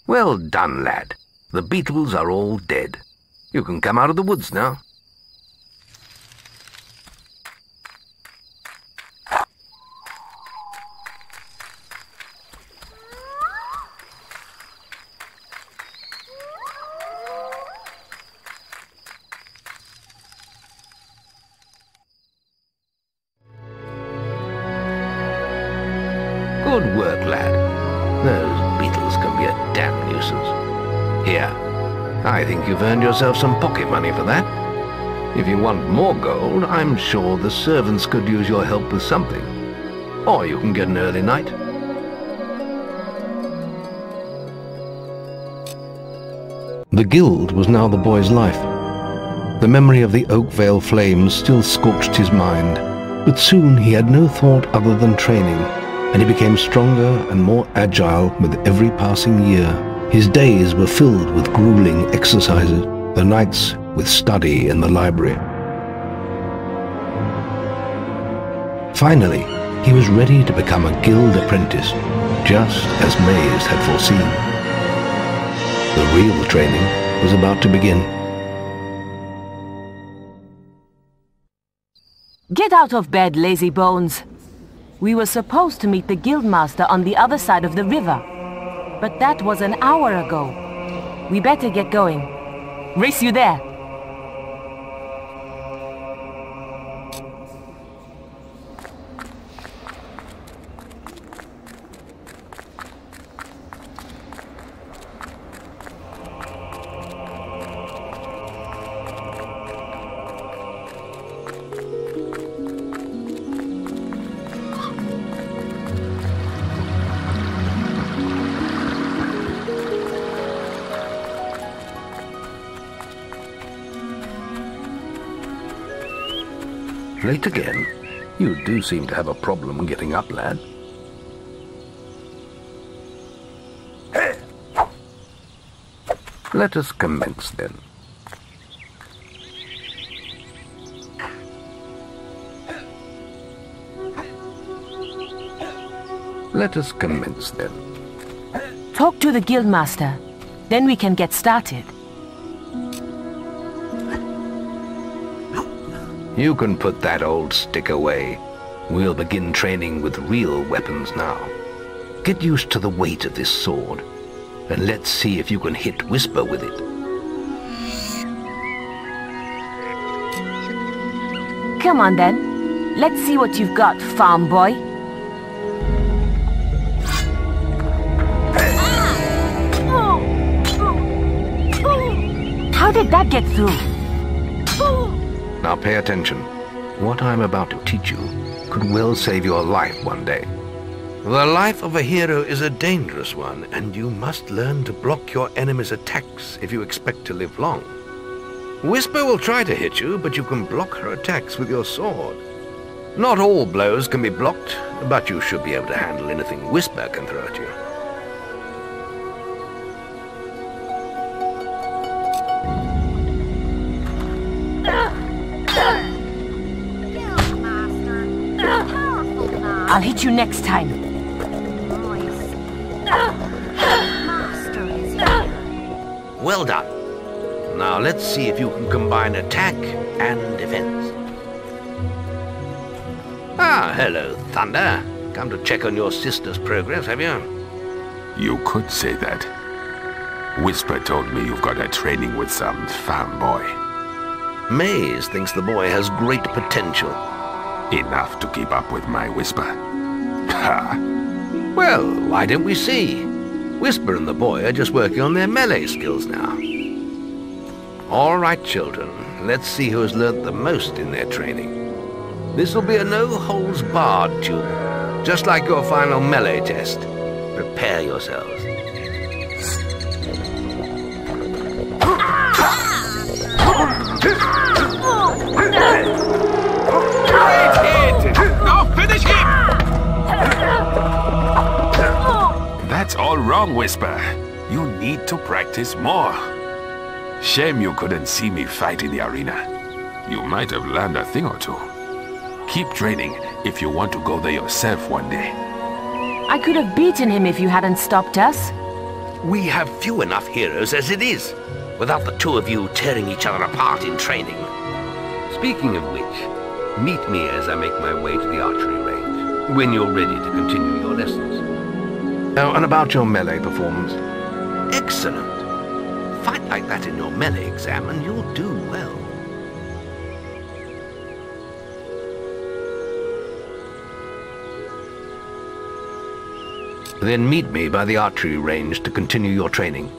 Well done, lad. The beetles are all dead. You can come out of the woods now. Good work, lad. Those beetles can be a damn nuisance. Here, I think you've earned yourself some pocket money for that. If you want more gold, I'm sure the servants could use your help with something. Or you can get an early night. The guild was now the boy's life. The memory of the Oakvale flames still scorched his mind, but soon he had no thought other than training, and he became stronger and more agile with every passing year. His days were filled with grueling exercises, the nights with study in the library. Finally, he was ready to become a guild apprentice, just as Maze had foreseen. The real training was about to begin. Get out of bed, lazy bones. We were supposed to meet the guildmaster on the other side of the river, but that was an hour ago. We better get going. Race you there. Late again? You do seem to have a problem getting up, lad. Let us commence, then. Let us commence, then. Talk to the guildmaster. Then we can get started. You can put that old stick away. We'll begin training with real weapons now. Get used to the weight of this sword, and let's see if you can hit Whisper with it. Come on then. Let's see what you've got, farm boy. How did that get through? Now pay attention. What I'm about to teach you could well save your life one day. The life of a hero is a dangerous one, and you must learn to block your enemy's attacks if you expect to live long. Whisper will try to hit you, but you can block her attacks with your sword. Not all blows can be blocked, but you should be able to handle anything Whisper can throw at you. I'll hit you next time. Well done. Now let's see if you can combine attack and defense. Ah, hello, Thunder. Come to check on your sister's progress, have you? You could say that. Whisper told me you've got a training with some farm boy. Maze thinks the boy has great potential. Enough to keep up with my Whisper. Ha! Well, why don't we see? Whisper and the boy are just working on their melee skills now. All right, children, let's see who has learnt the most in their training. This will be a no-holds-barred duel, just like your final melee test. Prepare yourselves. Now finish him! That's all wrong, Whisper. You need to practice more. Shame you couldn't see me fight in the arena. You might have learned a thing or two. Keep training if you want to go there yourself one day. I could have beaten him if you hadn't stopped us. We have few enough heroes as it is, without the two of you tearing each other apart in training. Speaking of which, meet me as I make my way to the archery range, when you're ready to continue your lessons. Oh, and about your melee performance? Excellent. Fight like that in your melee exam and you'll do well. Then meet me by the archery range to continue your training.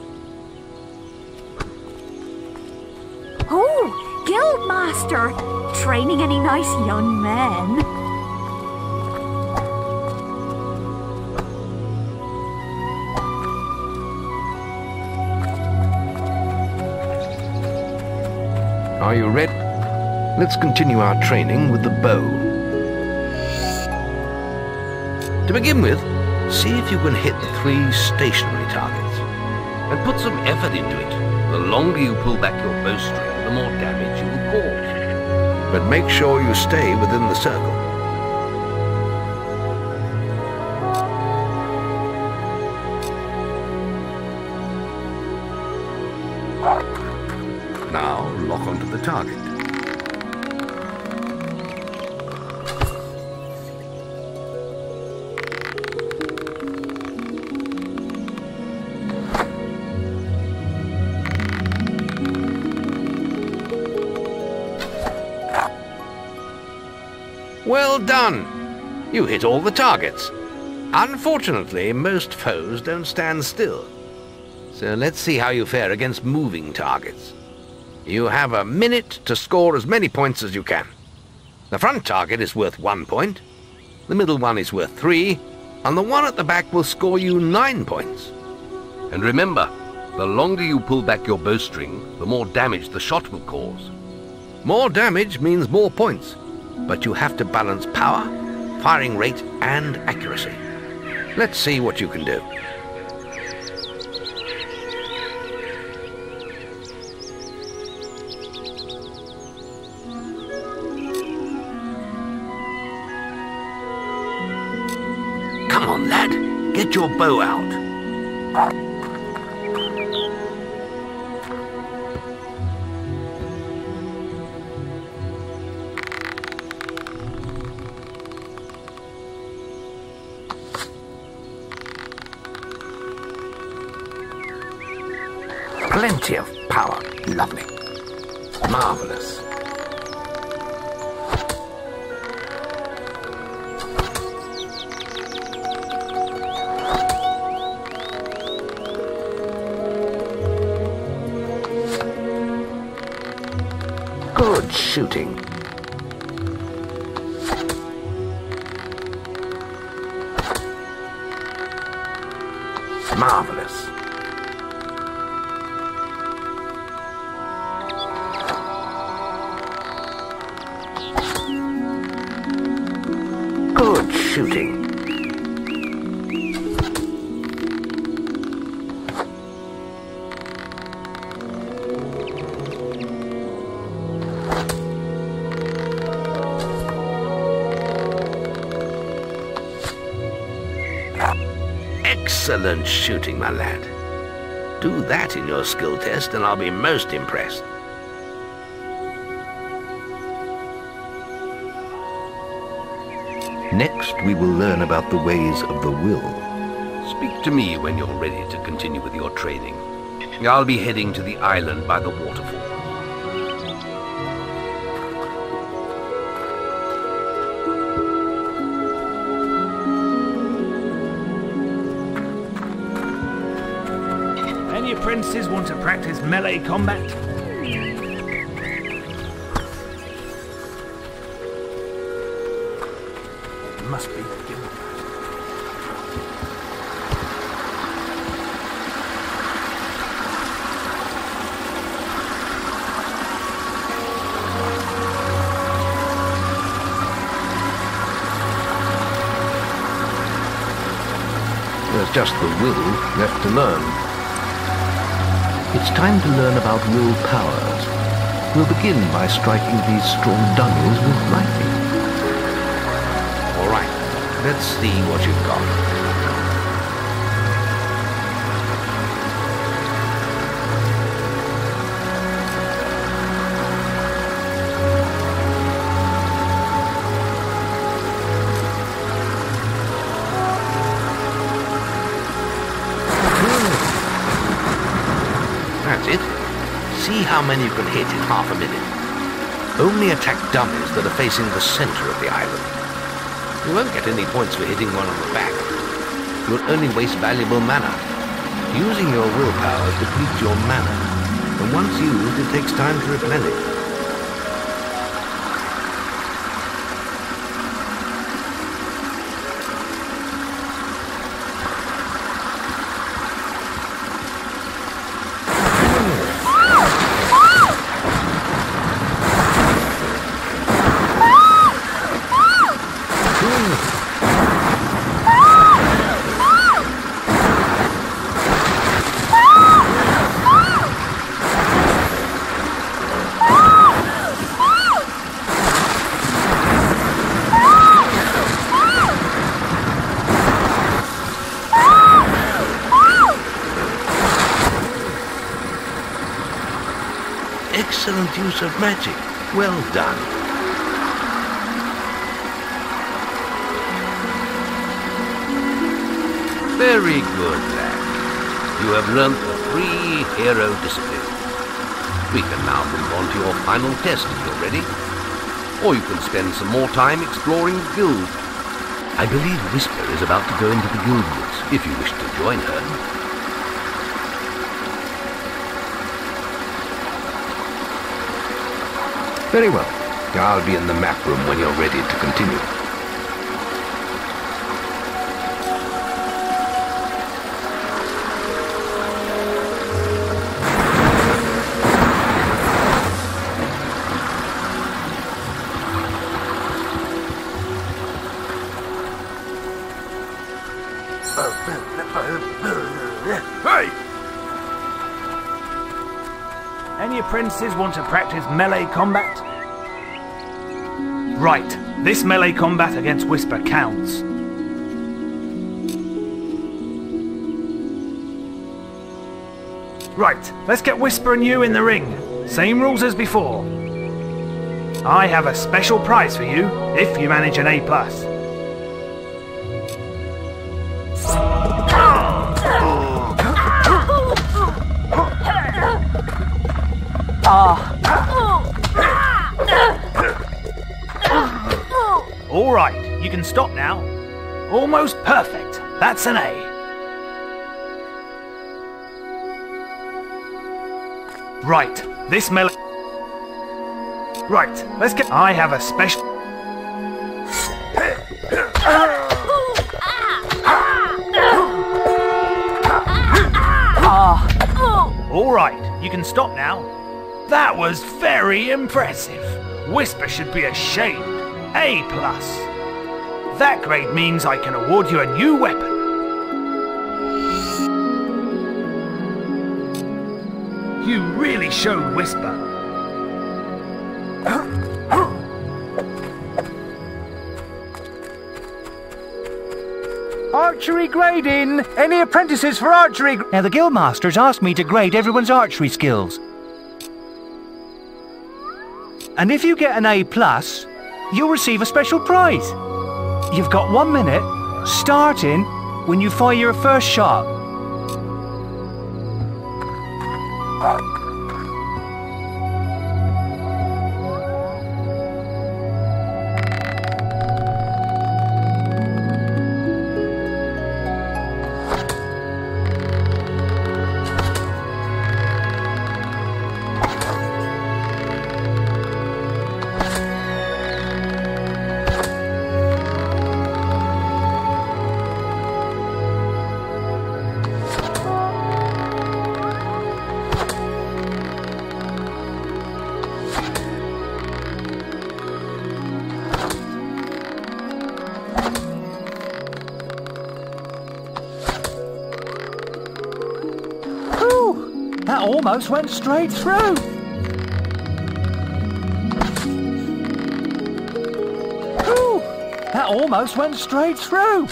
Oh, Guildmaster! Training any nice young men? Are you ready? Let's continue our training with the bow. To begin with, see if you can hit the 3 stationary targets, and put some effort into it. The longer you pull back your bowstring, the more damage you will cause. But make sure you stay within the circle. Now lock onto the target. Well done! You hit all the targets. Unfortunately, most foes don't stand still. So let's see how you fare against moving targets. You have a minute to score as many points as you can. The front target is worth 1 point, the middle one is worth 3, and the one at the back will score you 9 points. And remember, the longer you pull back your bowstring, the more damage the shot will cause. More damage means more points, but you have to balance power, firing rate, and accuracy. Let's see what you can do. Come on, lad. Get your bow out. Plenty of power. Lovely. Marvelous. Good shooting. Marvelous. Good shooting. Excellent shooting, my lad. Do that in your skill test and I'll be most impressed. Next, we will learn about the ways of the will. Speak to me when you're ready to continue with your training. I'll be heading to the island by the waterfall. Any apprentices want to practice melee combat? Must be guild. There's just the will left to learn. It's time to learn about will powers. We'll begin by striking these strong dummies with lightning. Let's see what you've got. That's it. See how many you can hit in half a minute. Only attack dummies that are facing the center of the island. You won't get any points for hitting one on the back. You'll only waste valuable mana. Using your willpower depletes your mana, and once used, it takes time to replenish. Excellent use of magic. Well done. Very good, lad. You have learnt the 3 hero disciplines. We can now move on to your final test if you're ready. Or you can spend some more time exploring the guild. I believe Whisper is about to go into the guild woods, if you wish to join her. Very well. I'll be in the map room when you're ready to continue. Hey! Any apprentices want to practice melee combat? Right, this melee combat against Whisper counts. Right, let's get Whisper and you in the ring. Same rules as before. I have a special prize for you if you manage an A+. All right, you can stop now. Almost perfect. That's an A. Right, this melee... Right, let's get... I have a special... All right, you can stop now. That was very impressive. Whisper should be ashamed. A+. That grade means I can award you a new weapon. You really showed Whisper. Archery grading! Any apprentices for archery? Now the guildmasters asked me to grade everyone's archery skills. And if you get an A+, you'll receive a special prize. You've got 1 minute, starting when you fire your first shot. That almost went straight through. Ooh, That almost went straight through.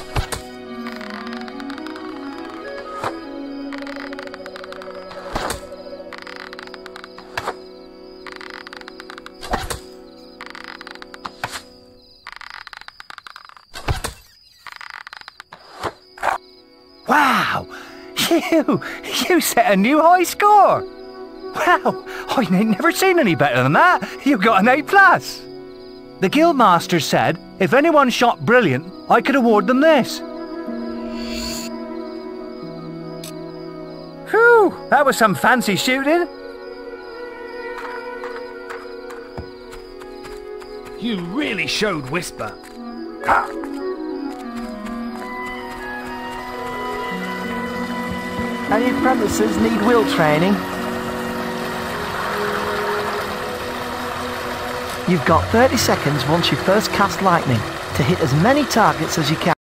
Wow! You set a new high score! Wow! I ain't never seen any better than that! You got an A+! The Guildmaster said if anyone shot brilliant, I could award them this. Whew! That was some fancy shooting! You really showed Whisper. Any apprentices need will training? You've got 30 seconds once you first cast lightning to hit as many targets as you can.